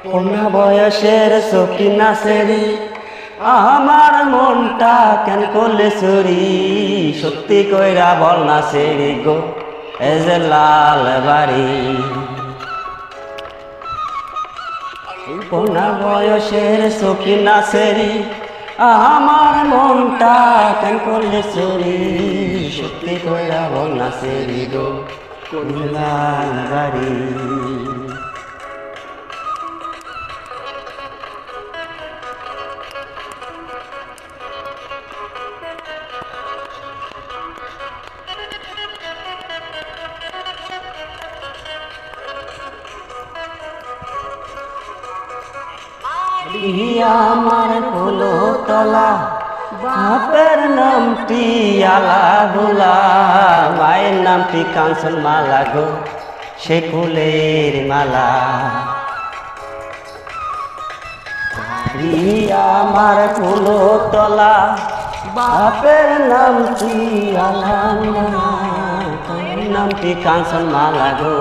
কোনা বয়সের সখী নাচেরি আমার মনটা কেন করলে চুরি সত্যি কইরা বল নাচেরি গো এ যে লাল বাড়ি কোনা বয়সের সখী নাচেরি আমার মনটা কেন করলে চুরি সত্যি কইরা বল নাচেরি গো লাল বাড়ি আমার ফুলো তলা বাপের নামটি আলা ভোলা মায়ের নামটি কাঞ্চন মালা গো সে ফুলের মালা আমার ফুলো তলা বাপের নামটি আলা নামটি কাঞ্চন মালা গো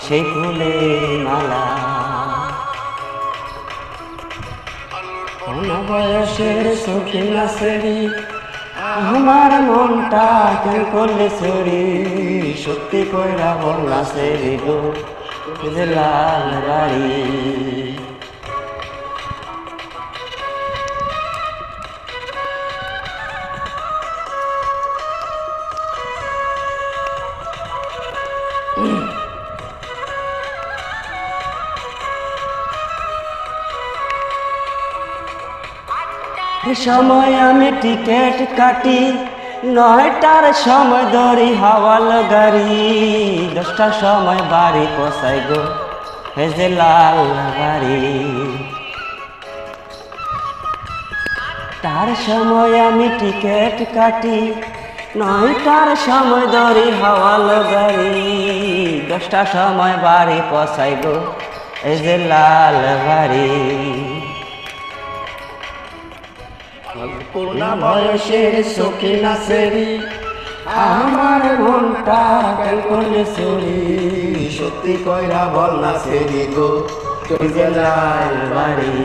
সে ফুলের মালা কোন বয়সের সখী নাচেরি আমার মনটা কেন করলে চুরি সত্যি কইরা বল নাচেরি গো যে লাল বাড়ি সময় আমি টিকেট কাটি 9টার সময় ধরি হাওয়াল গাড়ি 10টার সময় বাড়ি পৌঁছাই গো হে যে লাল বাড়ি তার সময় আমি টিকেট কাটি 9টার সময় ধরি হাওয়াল গাড়ি 10টার সময় বাড়ি পৌঁছাই গো হে যে লাল বাড়ি কোনা বয়সের সখী নাচেরি আমার মনটা কেন করলে চুরি সত্যি কইরা বল নাচেরি গো যে লাল বাড়ি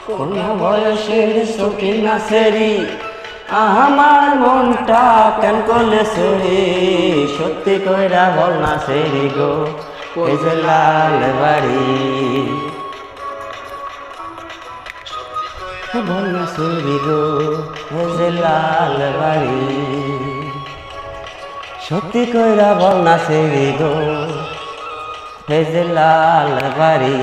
কোনা বয়সের সখী নাচেরি আমার মনটা কেন করলে চুরি সত্যি কইরা বল নাচেরি গো যে লাল বাড়ি বল নাচেরি গো যে লাল বাড়ি সত্যি কইরা বল নাচেরি গো যে লাল বাড়ি